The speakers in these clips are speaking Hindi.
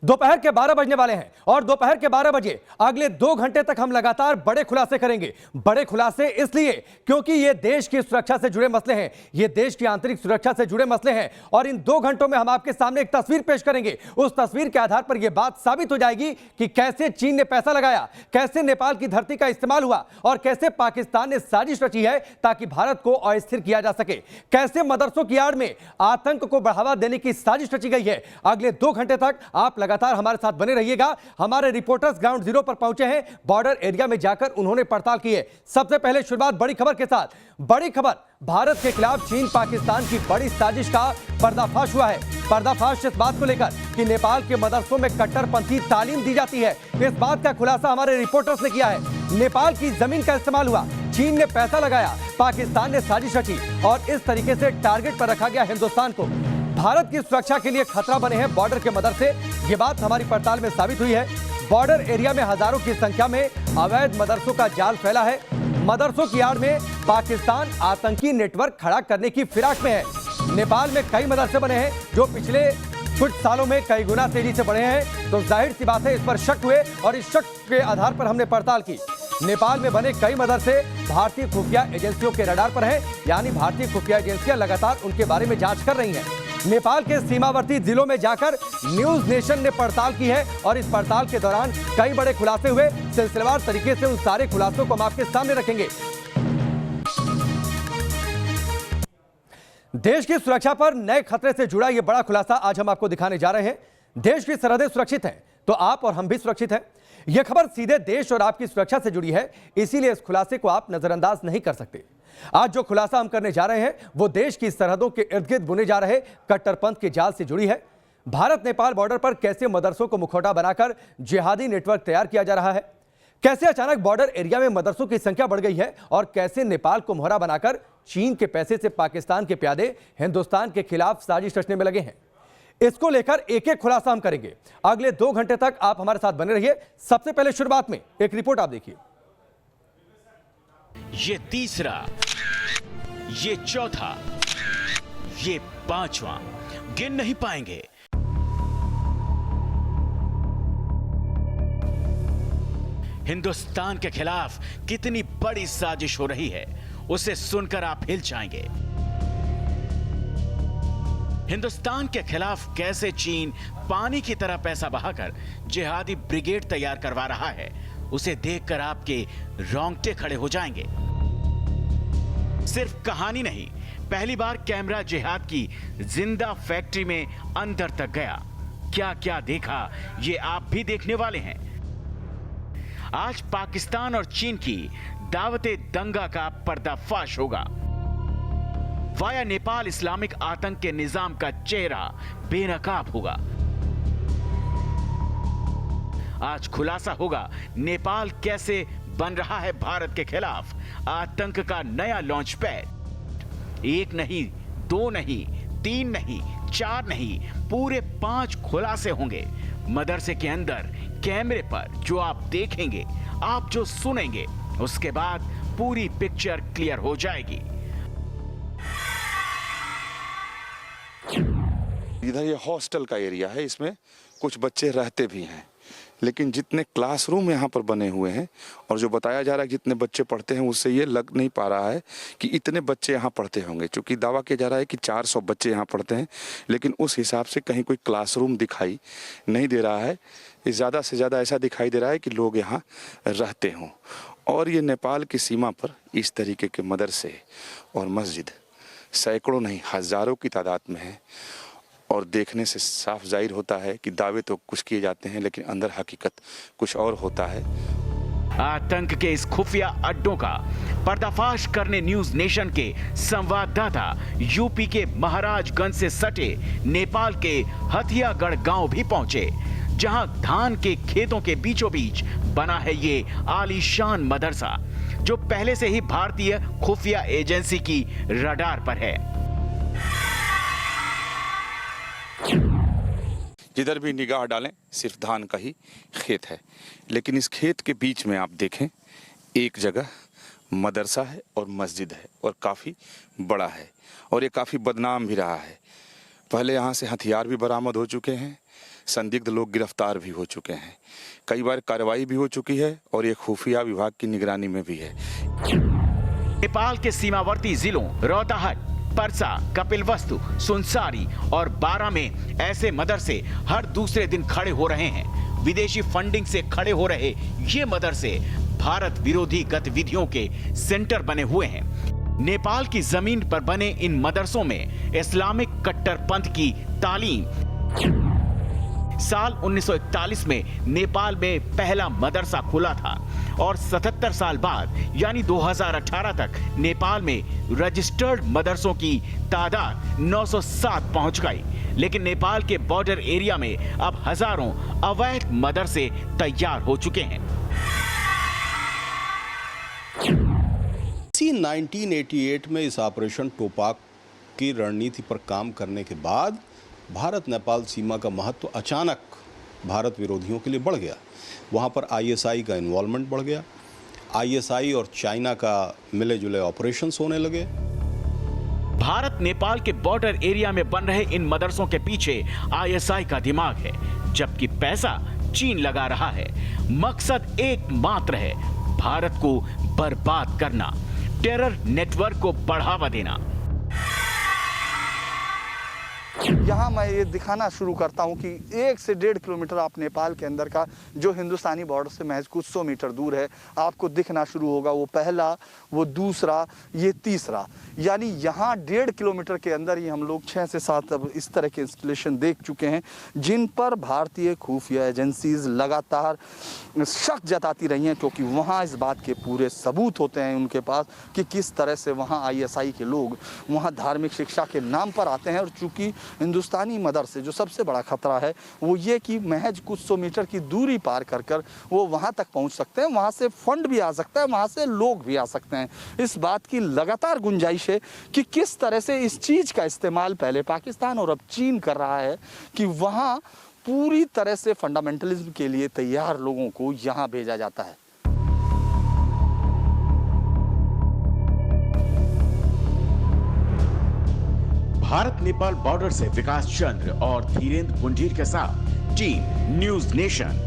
दोपहर के 12 बजने वाले हैं और दोपहर के 12 बजे अगले 2 घंटे तक हम लगातार बड़े खुलासे करेंगे। बड़े खुलासे इसलिए क्योंकि ये देश की सुरक्षा से जुड़े मसले हैं, ये देश की आंतरिक सुरक्षा से जुड़े मसले हैं और इन 2 घंटों में हम आपके सामने एक तस्वीर पेश करेंगे। उस तस्वीर के आधार पर यह बात साबित हो जाएगी कि कैसे चीन ने पैसा लगाया, कैसे नेपाल की धरती का इस्तेमाल हुआ और कैसे पाकिस्तान ने साजिश रची है ताकि भारत को अस्थिर किया जा सके, कैसे मदरसों की आड़ में आतंक को बढ़ावा देने की साजिश रची गई है। अगले 2 घंटे तक आप लगातार हमारे साथ बने रहिएगा। हमारे रिपोर्टर्स ग्राउंड जीरो पर पहुंचे हैं, बॉर्डर एरिया में जाकर उन्होंने पड़ताल की है। सबसे पहले शुरुआत बड़ी खबर के साथ। बड़ी खबर, भारत के खिलाफ चीन पाकिस्तान की बड़ी साजिश का पर्दाफाश हुआ है। पर्दाफाश इस बात को लेकर कि नेपाल के मदरसों में कट्टरपंथी तालीम दी जाती है, इस बात का खुलासा हमारे रिपोर्टर्स ने किया है। नेपाल की जमीन का इस्तेमाल हुआ, चीन ने पैसा लगाया, पाकिस्तान ने साजिश रची और इस तरीके से टारगेट पर रखा गया हिंदुस्तान को। भारत की सुरक्षा के लिए खतरा बने हैं बॉर्डर के मदरसे, ये बात हमारी पड़ताल में साबित हुई है। बॉर्डर एरिया में हजारों की संख्या में अवैध मदरसों का जाल फैला है। मदरसों की आड़ में पाकिस्तान आतंकी नेटवर्क खड़ा करने की फिराक में है। नेपाल में कई मदरसे बने हैं जो पिछले कुछ सालों में कई गुना तेजी से बढ़े हैं, तो जाहिर सी बात है इस पर शक हुए और इस शक के आधार पर हमने पड़ताल की। नेपाल में बने कई मदरसे भारतीय खुफिया एजेंसियों के रडार पर हैं, यानी भारतीय खुफिया एजेंसियां लगातार उनके बारे में जांच कर रही हैं। नेपाल के सीमावर्ती जिलों में जाकर न्यूज नेशन ने पड़ताल की है और इस पड़ताल के दौरान कई बड़े खुलासे हुए। सिलसिलेवार तरीके से उन सारे खुलासों को हम आपके सामने रखेंगे। देश की सुरक्षा पर नए खतरे से जुड़ा यह बड़ा खुलासा आज हम आपको दिखाने जा रहे हैं। देश की सरहदें सुरक्षित हैं तो आप और हम भी सुरक्षित हैं। यह खबर सीधे देश और आपकी सुरक्षा से जुड़ी है, इसीलिए इस खुलासे को आप नजरअंदाज नहीं कर सकते। आज जो खुलासा हम करने जा रहे हैं वो देश की सरहदों के इर्द गिर्द बुने जा रहे कट्टरपंथ के जाल से जुड़ी है। भारत नेपाल बॉर्डर पर कैसे मदरसों को मुखौटा बनाकर जिहादी नेटवर्क तैयार किया जा रहा है, कैसे अचानक बॉर्डर एरिया में मदरसों की संख्या बढ़ गई है और कैसे नेपाल को मोहरा बनाकर चीन के पैसे से पाकिस्तान के प्यादे हिंदुस्तान के खिलाफ साजिश रचने में लगे हैं। इसको लेकर एक एक खुलासा हम करेंगे। अगले 2 घंटे तक आप हमारे साथ बने रहिए। सबसे पहले शुरुआत में एक रिपोर्ट आप देखिए। ये तीसरा, ये चौथा, ये 5वां, गिन नहीं पाएंगे। हिंदुस्तान के खिलाफ कितनी बड़ी साजिश हो रही है उसे सुनकर आप हिल जाएंगे। हिंदुस्तान के खिलाफ कैसे चीन पानी की तरह पैसा बहाकर जिहादी ब्रिगेड तैयार करवा रहा है, उसे देखकर आपके रोंगटे खड़े हो जाएंगे। सिर्फ कहानी नहीं, पहली बार कैमरा जिहाद की जिंदा फैक्ट्री में अंदर तक गया। क्या क्या देखा ये आप भी देखने वाले हैं। आज पाकिस्तान और चीन की दावते दंगा का पर्दाफाश होगा। वाया नेपाल इस्लामिक आतंक के निजाम का चेहरा बेनकाब होगा। आज खुलासा होगा नेपाल कैसे बन रहा है भारत के खिलाफ आतंक का नया लॉन्च पैड। 1 नहीं, 2 नहीं, 3 नहीं, 4 नहीं, पूरे 5 खुलासे होंगे। मदरसे के अंदर कैमरे पर जो आप देखेंगे, आप जो सुनेंगे, उसके बाद पूरी पिक्चर क्लियर हो जाएगी। इधर ये हॉस्टल का एरिया है, इसमें कुछ बच्चे रहते भी हैं, लेकिन जितने क्लासरूम यहाँ पर बने हुए हैं और जो बताया जा रहा है जितने बच्चे पढ़ते हैं, उससे ये लग नहीं पा रहा है कि इतने बच्चे यहाँ पढ़ते होंगे। क्योंकि दावा किया जा रहा है कि 400 बच्चे यहाँ पढ़ते हैं, लेकिन उस हिसाब से कहीं कोई क्लासरूम दिखाई नहीं दे रहा है। ज़्यादा से ज़्यादा ऐसा दिखाई दे रहा है कि लोग यहाँ रहते हों। और ये नेपाल की सीमा पर इस तरीके के मदरसे और मस्जिद सैकड़ों नहीं हज़ारों की तादाद में है और देखने से साफ जाहिर होता है कि दावे तो कुछ किए जाते हैं लेकिन अंदर हकीकत कुछ और होता है। आतंक के इस खुफिया अड्डों का पर्दाफाश करने न्यूज नेशन के संवाददाता यूपी के महाराजगंज से सटे नेपाल के हथियागढ़ गांव भी पहुंचे, जहां धान के खेतों के बीचों बीच बना है ये आलीशान मदरसा, जो पहले से ही भारतीय खुफिया एजेंसी की रडार पर है। जिधर भी निगाह डालें सिर्फ धान का ही खेत है, लेकिन इस खेत के बीच में आप देखें एक जगह मदरसा है और मस्जिद है और काफ़ी बड़ा है और ये काफ़ी बदनाम भी रहा है। पहले यहाँ से हथियार भी बरामद हो चुके हैं, संदिग्ध लोग गिरफ्तार भी हो चुके हैं। कई बार कार्रवाई भी हो चुकी है और ये खुफिया विभाग की निगरानी में भी है। नेपाल के सीमावर्ती जिलों रौताहट, परसा, कपिलवस्तु, सुनसारी और बारा में ऐसे मदरसे हर दूसरे दिन खड़े हो रहे हैं। विदेशी फंडिंग से खड़े हो रहे ये मदरसे भारत विरोधी गतिविधियों के सेंटर बने हुए हैं। नेपाल की जमीन पर बने इन मदरसों में इस्लामिक कट्टरपंथ की तालीम। साल 1941 में नेपाल में पहला मदरसा खुला था और 77 साल बाद यानी 2018 तक नेपाल में रजिस्टर्ड मदरसों की तादाद 907 पहुंच गई। लेकिन नेपाल के बॉर्डर एरिया में अब हजारों अवैध मदरसे तैयार हो चुके हैं। 1988 में इस ऑपरेशन टोपाक की रणनीति पर काम करने के बाद भारत नेपाल सीमा का महत्व अचानक भारत विरोधियों के लिए बढ़ गया। वहाँ पर आईएसआई का इन्वॉल्वमेंट बढ़ गया। आईएसआई और चाइना का मिले जुले ऑपरेशंस होने लगे। भारत नेपाल के बॉर्डर एरिया में बन रहे इन मदरसों के पीछे आईएसआई का दिमाग है, जबकि पैसा चीन लगा रहा है। मकसद एकमात्र है, भारत को बर्बाद करना, टेरर नेटवर्क को बढ़ावा देना। यहाँ मैं ये दिखाना शुरू करता हूँ कि 1 से 1.5 किलोमीटर आप नेपाल के अंदर का जो हिंदुस्तानी बॉर्डर से महज कुछ 100 मीटर दूर है, आपको दिखना शुरू होगा। वो पहला, वो दूसरा, ये तीसरा, यानी यहाँ 1.5 किलोमीटर के अंदर ही हम लोग 6 से 7 अब इस तरह के इंस्टॉलेशन देख चुके हैं, जिन पर भारतीय खुफिया एजेंसीज लगातार शक जताती रही हैं, क्योंकि वहाँ इस बात के पूरे सबूत होते हैं उनके पास कि किस तरह से वहाँ आईएसआई के लोग वहाँ धार्मिक शिक्षा के नाम पर आते हैं। और चूँकि हिंदुस्तानी मदरसे जो सबसे बड़ा खतरा है वो ये कि महज कुछ 100 मीटर की दूरी पार कर कर वो वहाँ तक पहुँच सकते हैं, वहाँ से फंड भी आ सकता है, वहाँ से लोग भी आ सकते हैं। इस बात की लगातार गुंजाइश है कि किस तरह से इस चीज़ का इस्तेमाल पहले पाकिस्तान और अब चीन कर रहा है कि वहाँ पूरी तरह से फंडामेंटलिज्म के लिए तैयार लोगों को यहाँ भेजा जाता है। भारत नेपाल बॉर्डर से विकास चंद्र और धीरेन्द्र पुंजीर के साथ टीम न्यूज नेशन।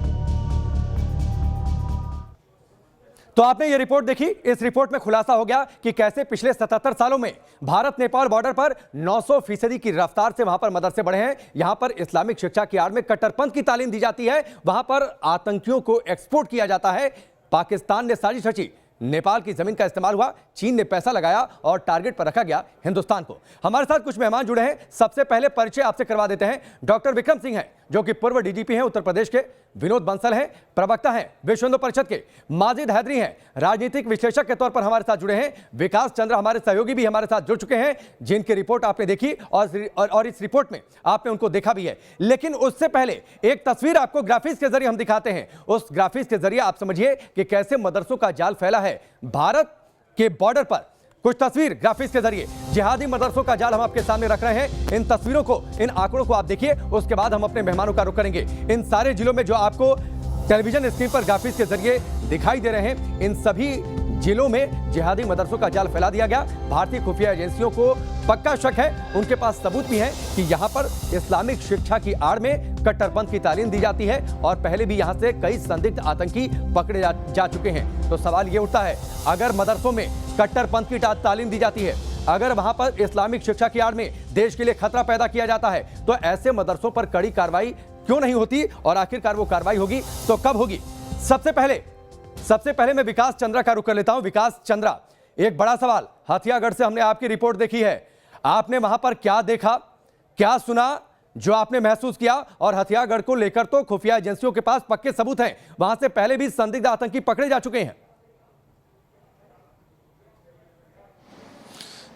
तो आपने ये रिपोर्ट देखी। इस रिपोर्ट में खुलासा हो गया कि कैसे पिछले 77 सालों में भारत नेपाल बॉर्डर पर 900% की रफ्तार से वहां पर मदरसे बढ़े हैं। यहां पर इस्लामिक शिक्षा की आड़ में कट्टरपंथ की तालीम दी जाती है, वहां पर आतंकियों को एक्सपोर्ट किया जाता है। पाकिस्तान ने साजिश रची, नेपाल की जमीन का इस्तेमाल हुआ, चीन ने पैसा लगाया और टारगेट पर रखा गया हिंदुस्तान को। हमारे साथ कुछ मेहमान जुड़े हैं। सबसे पहले परिचय आपसे करवा देते हैं। डॉक्टर विक्रम सिंह हैं, जो कि पूर्व डीजीपी हैं उत्तर प्रदेश के। विनोद बंसल हैं, प्रवक्ता हैं विश्व हिंदू परिषद के। माजिद हैदरी हैं, राजनीतिक विश्लेषक के तौर पर हमारे साथ जुड़े हैं। विकास चंद्र हमारे सहयोगी भी हमारे साथ जुड़ चुके हैं, जिनकी रिपोर्ट आपने देखी और इस रिपोर्ट में आपने उनको देखा भी है। लेकिन उससे पहले एक तस्वीर आपको ग्राफिक्स के जरिए हम दिखाते हैं। उस ग्राफिक्स के जरिए आप समझिए कि कैसे मदरसों का जाल फैला है भारत के बॉर्डर पर। कुछ तस्वीर ग्राफिक्स के जरिए जिहादी मदरसों का जाल हम आपके सामने रख रहे हैं। इन तस्वीरों को, इन आंकड़ों को आप देखिए, उसके बाद हम अपने मेहमानों का रुख करेंगे। इन सारे जिलों में जो आपको टेलीविजन स्क्रीन पर ग्राफिक्स के जरिए दिखाई दे रहे हैं, इन सभी जिलों में जिहादी मदरसों का जाल फैला दिया गया। भारतीय खुफिया एजेंसियों को पक्का शक है, उनके पास सबूत भी है कि यहां पर इस्लामिक शिक्षा की आड़ में कट्टरपंथ की तालीम दी जाती है और पहले भी यहां से कई संदिग्ध आतंकी पकड़े जा चुके हैं। तो सवाल ये उठता है, अगर मदरसों में कट्टरपंथ की तालीम दी जाती है, अगर वहां पर इस्लामिक शिक्षा की आड़ में देश के लिए खतरा पैदा किया जाता है, तो ऐसे मदरसों पर कड़ी कार्रवाई क्यों नहीं होती? और आखिरकार वो कार्रवाई होगी तो कब होगी? सबसे पहले मैं विकास चंद्रा का रुख कर लेता हूं। विकास चंद्रा, एक बड़ा सवाल, हथियागढ़ से हमने आपकी रिपोर्ट देखी है, आपने वहां पर क्या देखा, क्या सुना, जो आपने महसूस किया? और हथियागढ़ को लेकर तो खुफिया एजेंसियों के पास पक्के सबूत हैं, वहां से पहले भी संदिग्ध आतंकी पकड़े जा चुके हैं।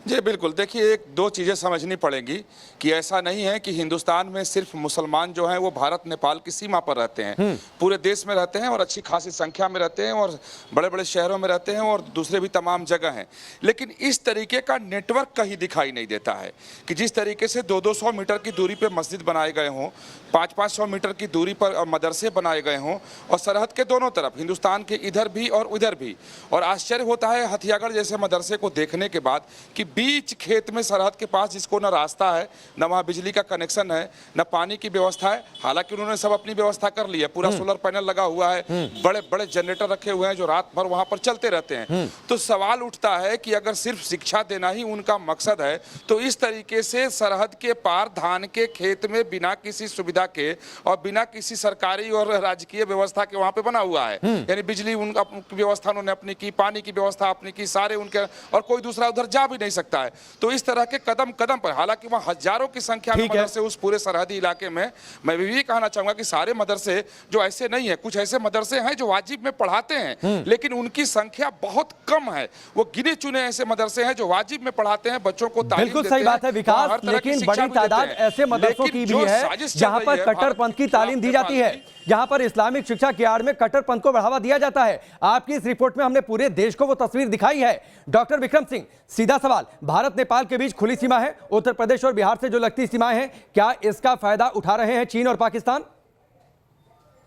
जी बिल्कुल, देखिए एक दो चीज़ें समझनी पड़ेंगी कि ऐसा नहीं है कि हिंदुस्तान में सिर्फ मुसलमान जो हैं वो भारत नेपाल की सीमा पर रहते हैं, पूरे देश में रहते हैं और अच्छी खासी संख्या में रहते हैं और बड़े बड़े शहरों में रहते हैं और दूसरे भी तमाम जगह हैं। लेकिन इस तरीके का नेटवर्क कहीं दिखाई नहीं देता है कि जिस तरीके से 200-200 मीटर की दूरी पर मस्जिद बनाए गए हों, 500-500 मीटर की दूरी पर मदरसे बनाए गए हों और सरहद के दोनों तरफ, हिंदुस्तान के इधर भी और उधर भी। और आश्चर्य होता है हथियागढ़ जैसे मदरसे को देखने के बाद कि बीच खेत में सरहद के पास जिसको न रास्ता है, न वहाँ बिजली का कनेक्शन है, न पानी की व्यवस्था है। हालांकि उन्होंने सब अपनी व्यवस्था कर ली है, पूरा सोलर पैनल लगा हुआ है, बड़े बड़े जनरेटर रखे हुए हैं जो रात भर वहां पर चलते रहते हैं। तो सवाल उठता है कि अगर सिर्फ शिक्षा देना ही उनका मकसद है तो इस तरीके से सरहद के पार धान के खेत में बिना किसी सुविधा के और बिना किसी सरकारी और राजकीय व्यवस्था के वहां पे बना हुआ है, यानी बिजली उनका व्यवस्था उन्होंने अपनी की, पानी की व्यवस्था अपनी की, सारे उनके, और कोई दूसरा उधर जा भी नहीं सकता है। तो इस तरह के कदम कदम पर, हालांकि वहाँ हजारों की संख्या में मदरसे उस पूरे सरहदी इलाके में, मैं भी कहना चाहूंगा कि सारे मदरसे जो ऐसे नहीं है, कुछ ऐसे मदरसे हैं जो वाजिब में पढ़ाते हैं लेकिन उनकी संख्या बहुत कम है। वो गिने चुने ऐसे मदरसे हैं जो वाजिब में पढ़ाते हैं, बच्चों को तालीम देते हैं। बिल्कुल सही बात है विकास, लेकिन बड़ी तादाद ऐसे मदरसों की भी है जहां पर कट्टरपंथ की तालीम दी जाती है, जहां पर इस्लामिक शिक्षा की आड़ में कट्टरपंथ को बढ़ावा दिया जाता है। आपकी इस रिपोर्ट में हमने पूरे देश को वो तस्वीर दिखाई है। डॉक्टर विक्रम सिंह, सीधा सवाल, भारत नेपाल के बीच खुली सीमा है, उत्तर प्रदेश और बिहार से जो लगती सीमाएं हैं, क्या इसका फायदा उठा रहे हैं चीन और पाकिस्तान?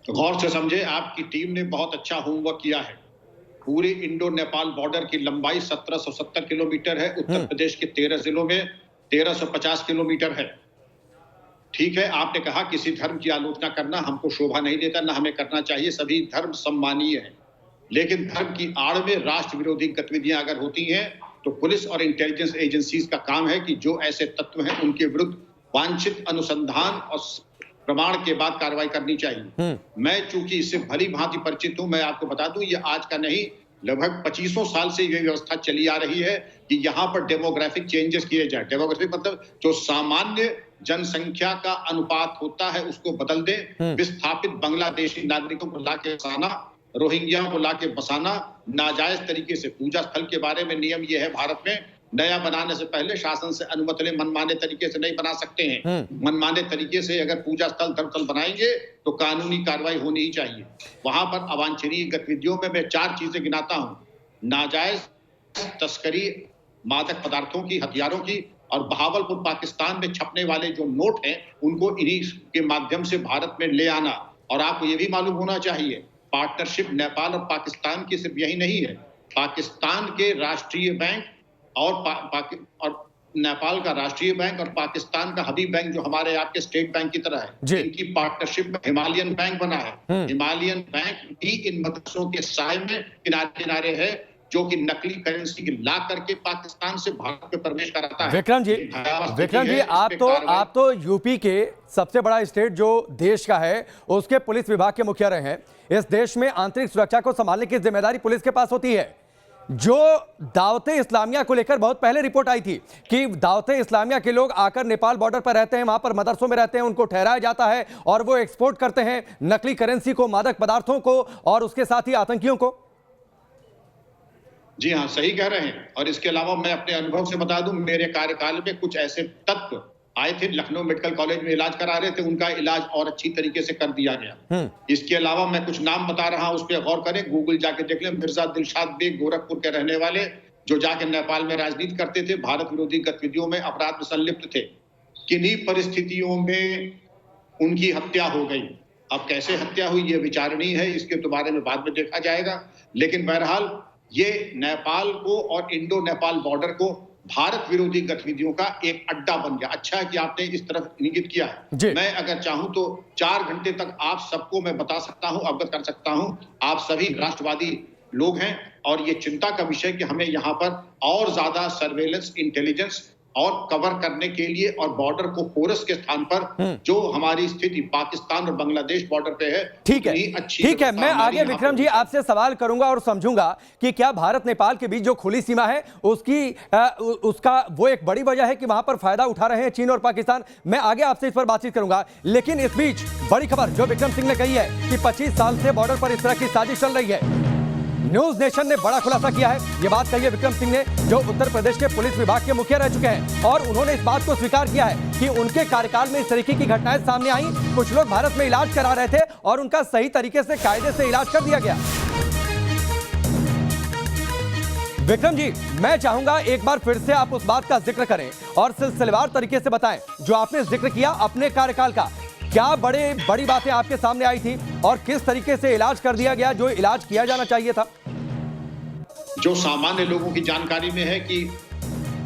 गौर से समझे, आपकी टीम ने बहुत अच्छा होमवर्क किया है। पूरे इंडो नेपाल बॉर्डर की लंबाई 1770 किलोमीटर है। उत्तर प्रदेश के 13 जिलों में 1350 किलोमीटर है। ठीक है, आपने कहा किसी धर्म की आलोचना करना हमको शोभा नहीं देता, ना हमें करना चाहिए, सभी धर्म सम्मानीय हैं। लेकिन धर्म की आड़ में राष्ट्र विरोधी गतिविधियां अगर होती हैं तो पुलिस और इंटेलिजेंस एजेंसीज का काम है कि जो ऐसे तत्व हैं उनके विरुद्ध वांछित अनुसंधान और प्रमाण के बाद कार्रवाई करनी चाहिए। मैं चूंकि इससे भली भांति परिचित हूं, मैं आपको बता दूं, ये आज का नहीं, लगभग 25 साल से ये व्यवस्था चली आ रही है कि यहाँ पर डेमोग्राफिक चेंजेस किए जाए। डेमोग्राफिक मतलब जो सामान्य जनसंख्या का अनुपात होता है उसको बदल दें। विस्थापित बांग्लादेशी नागरिकों को लाके बसाना, रोहिंग्या को लाके बसाना, नाजायज तरीके से पूजा स्थल के बारे में नियम ये है भारत में, नया बनाने से पहले शासन से अनुमति ले, मनमाने तरीके से नहीं बना सकते हैं। मनमाने तरीके से अगर पूजा स्थल धर्मस्थल बनाएंगे तो कानूनी कार्रवाई होनी ही चाहिए। वहां पर अवांछनीय गतिविधियों में मैं 4 चीजें गिनाता हूं: नाजायज तस्करी मादक पदार्थों की, हथियारों की, और बहावलपुर पाकिस्तान में छपने वाले जो नोट हैं उनको इन्हीं के माध्यम से भारत में ले आना। और आपको ये भी मालूम होना चाहिए, पार्टनरशिप नेपाल और पाकिस्तान की सिर्फ यही नहीं है, पाकिस्तान के राष्ट्रीय बैंक और नेपाल का राष्ट्रीय बैंक और पाकिस्तान का हबीब बैंक जो हमारे आपके स्टेट बैंक की तरह है, इनकी पार्टनरशिप में हिमालयन बैंक बना है। हिमालयन बैंक भी इन मदरसों के साय में किनारे किनारे है, जो कि नकली करेंसी ला करके पाकिस्तान से भारत में प्रवेश कराता है। विक्रम जी, आप तो यूपी के सबसे बड़ा स्टेट जो देश का है उसके पुलिस विभाग के मुखिया रहे हैं। इस देश में आंतरिक सुरक्षा को संभालने की जिम्मेदारी पुलिस के पास होती है। जो दावते इस्लामिया को लेकर बहुत पहले रिपोर्ट आई थी कि दावते इस्लामिया के लोग आकर नेपाल बॉर्डर पर रहते हैं, वहां पर मदरसों में रहते हैं, उनको ठहराया जाता है और वो एक्सपोर्ट करते हैं नकली करेंसी को, मादक पदार्थों को और उसके साथ ही आतंकियों को। जी हाँ, सही कह रहे हैं। और इसके अलावा मैं अपने अनुभव से बता दूं, मेरे कार्यकाल में कुछ ऐसे तत्व आए थे, लखनऊ मेडिकल कॉलेज में इलाज करा रहे थे, उनका इलाज और अच्छी तरीके से कर दिया गया। इसके अलावा मैं कुछ नाम बता रहा हूं, उस पर गौर करें, गूगल जाके देख लें। मिर्जा दिलशाद बेग, गोरखपुर के रहने वाले, जो जाके नेपाल में राजनीति करते थे, भारत विरोधी गतिविधियों में अपराध में संलिप्त थे। किन्हीं परिस्थितियों में उनकी हत्या हो गई। अब कैसे हत्या हुई ये विचारणीय है, इसके तो बारे में बाद में देखा जाएगा। लेकिन बहरहाल ये नेपाल को और इंडो नेपाल बॉर्डर को भारत विरोधी गतिविधियों का एक अड्डा बन गया। अच्छा है कि आपने इस तरफ इंगित किया है। मैं अगर चाहूं तो 4 घंटे तक आप सबको मैं बता सकता हूं, अवगत कर सकता हूं। आप सभी राष्ट्रवादी लोग हैं और ये चिंता का विषय कि हमें यहाँ पर और ज्यादा सर्वेलेंस, इंटेलिजेंस और कवर करने के लिए और बॉर्डर को पोरस के स्थान पर जो हमारी स्थिति पाकिस्तान और बांग्लादेश बॉर्डर पे है, ठीक है। मैं आगे विक्रम जी आपसे सवाल करूंगा और समझूंगा कि क्या भारत नेपाल के बीच जो खुली सीमा है उसका वो एक बड़ी वजह है कि वहां पर फायदा उठा रहे हैं चीन और पाकिस्तान। मैं आगे आपसे इस पर बातचीत करूंगा, लेकिन इस बीच बड़ी खबर जो विक्रम सिंह ने कही है कि 25 साल से बॉर्डर पर इस तरह की साजिश चल रही है। न्यूज नेशन ने बड़ा खुलासा किया है। यह बात कही है विक्रम सिंह ने, जो उत्तर प्रदेश के पुलिस विभाग के मुखिया रह चुके हैं, और उन्होंने इस बात को स्वीकार किया है कि उनके कार्यकाल में इस तरीके की घटनाएं सामने आई। कुछ लोग भारत में इलाज करा रहे थे और उनका सही तरीके से, कायदे से इलाज कर दिया गया। विक्रम जी, मैं चाहूंगा एक बार फिर से आप उस बात का जिक्र करें और सिलसिलेवार तरीके से बताएं जो आपने जिक्र किया अपने कार्यकाल का। क्या बड़ी बातें आपके सामने आई थी और किस तरीके से इलाज कर दिया गया जो इलाज किया जाना चाहिए था? जो सामान्य लोगों की जानकारी में है कि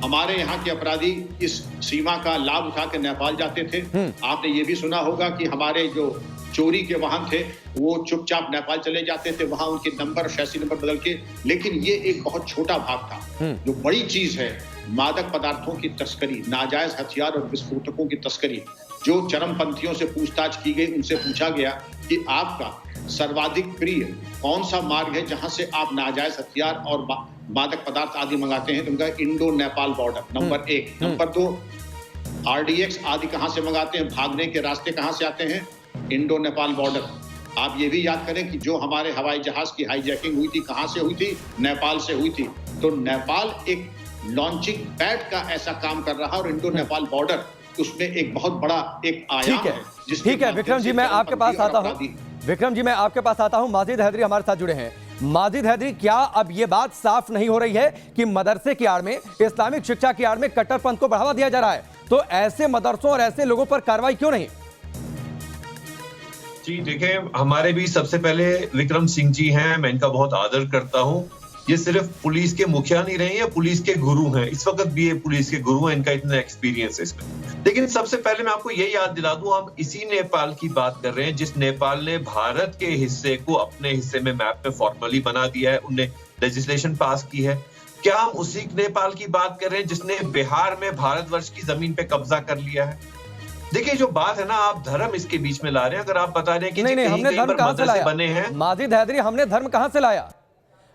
हमारे यहाँ के अपराधी इस सीमा का लाभ उठा के नेपाल जाते थे। आपने ये भी सुना होगा कि हमारे जो चोरी के वाहन थे वो चुपचाप नेपाल चले जाते थे, वहां उनके नंबर शैसी नंबर बदल के। लेकिन ये एक बहुत छोटा भाग था। जो बड़ी चीज है, मादक पदार्थों की तस्करी, नाजायज हथियार और विस्फोटकों की तस्करी। जो चरमपंथियों से पूछताछ की गई, उनसे पूछा गया कि आपका सर्वाधिक प्रिय कौन सा मार्ग है जहां से आप नाजायज हथियार और मादक पदार्थ आदि मंगाते हैं, तो उनका Indo Nepal border number 1। Number 2, RDX आदि कहां से मंगाते हैं, भागने के रास्ते कहां से आते हैं, इंडो नेपाल बॉर्डर। आप ये भी याद करें कि जो हमारे हवाई जहाज की हाईजैकिंग हुई थी, कहां से हुई थी, नेपाल से हुई थी। तो नेपाल एक लॉन्चिंग पैड का ऐसा काम कर रहा है, और इंडो नेपाल बॉर्डर उसमें एक बहुत बड़ा एक आयाम है। ठीक है विक्रम जी, मैं आपके पास आता हूं। विक्रम जी, मैं आपके पास आता हूं। माजिद हैदरी हमारे साथ जुड़े हैं। माजिद हैदरी, क्या अब यह बात साफ नहीं हो रही है कि मदरसे की आड़ में, इस्लामिक शिक्षा की आड़ में कट्टरपंथ को बढ़ावा दिया जा रहा है? तो ऐसे मदरसों और ऐसे लोगों पर कार्रवाई क्यों नहीं? जी देखिए, हमारे भी सबसे पहले विक्रम सिंह जी हैं, मैं इनका बहुत आदर करता हूं। ये सिर्फ पुलिस के मुखिया नहीं रहे हैं, पुलिस के गुरु हैं। इस वक्त भी ये पुलिस के गुरु हैं, इनका इतना एक्सपीरियंस है इसमें। लेकिन सबसे पहले मैं आपको ये याद दिला दूं, हम इसी नेपाल की बात कर रहे हैं जिस नेपाल ने भारत के हिस्से को अपने हिस्से में मैप में फॉर्मली बना दिया है, उनने लेजिस्लेशन पास की है। क्या हम उसी नेपाल की बात कर रहे हैं जिसने बिहार में भारतवर्ष की जमीन पे कब्जा कर लिया है? देखिए, जो बात है ना, आप धर्म इसके बीच में ला रहे हैं। अगर आप बता रहे हैं कि नहीं, हमने धर्म कहां से लाया? बने हैं माजिद हैदरी, हमने धर्म कहां से लाया?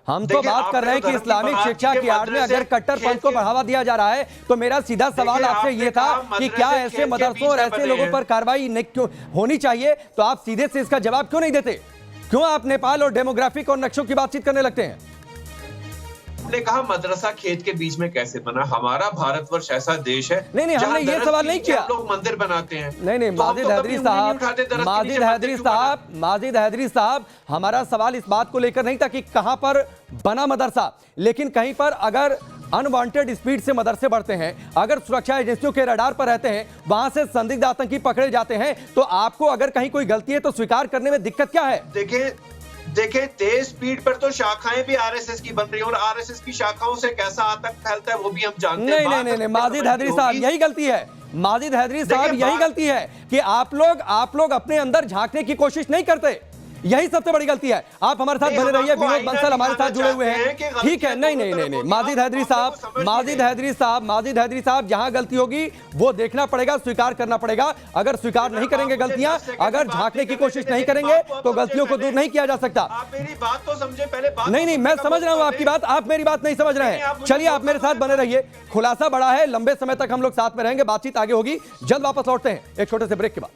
हम तो बात कर रहे हैं कि इस्लामिक शिक्षा की आड़ में अगर कट्टरपंथ को बढ़ावा दिया जा रहा है, तो मेरा सीधा सवाल आपसे ये था कि क्या ऐसे मदरसों और ऐसे लोगों पर कार्रवाई क्यों होनी चाहिए? तो आप सीधे से इसका जवाब क्यों नहीं देते? क्यों आप नेपाल और डेमोग्राफिक और नक्शों की बातचीत करने लगते हैं? आपने कहा मदरसा खेत के बीच में कैसे बना? हमारा भारतवर्ष ऐसा देश है। नहीं, हमने ये सवाल नहीं किया। लोग मंदिर बनाते हैं। नहीं, माजिद हैदरी साहब, माजिद हैदरी साहब, हमारा सवाल इस बात को लेकर नहीं था कि कहां पर बना मदरसा, लेकिन कहीं पर अगर अनवांटेड स्पीड से मदरसे बढ़ते हैं, अगर सुरक्षा एजेंसियों के रडार पर रहते हैं, वहां से संदिग्ध आतंकी पकड़े जाते हैं, तो आपको अगर कहीं कोई गलती है तो स्वीकार करने में दिक्कत क्या है? देखिए, तेज स्पीड पर तो शाखाएं भी आरएसएस की बन रही है, और आरएसएस की शाखाओं से कैसा आतंक फैलता है वो भी हम जानते हैं। नहीं, माजिद हैदरी साहब, यही गलती है। माजिद हैदरी साहब, यही गलती है कि आप लोग अपने अंदर झांकने की कोशिश नहीं करते। यही सबसे बड़ी गलती है। आप हमारे साथ बने रहिए। विनोद बंसल हमारे साथ जुड़े हुए हैं। ठीक है, नहीं, माजिद हैदरी साहब, जहां गलती होगी वो देखना पड़ेगा, स्वीकार करना पड़ेगा। अगर स्वीकार नहीं करेंगे गलतियां, अगर झांकने की कोशिश नहीं करेंगे, तो गलतियों को दूर नहीं किया जा सकता। आप मेरी बात तो समझे पहले। नहीं, मैं समझ रहा हूं आपकी बात, आप मेरी बात नहीं समझ रहे हैं। चलिए, आप मेरे साथ बने रहिए। खुलासा बड़ा है, लंबे समय तक हम लोग साथ में रहेंगे, बातचीत आगे होगी। जल्द वापस लौटते हैं एक छोटे से ब्रेक के बाद।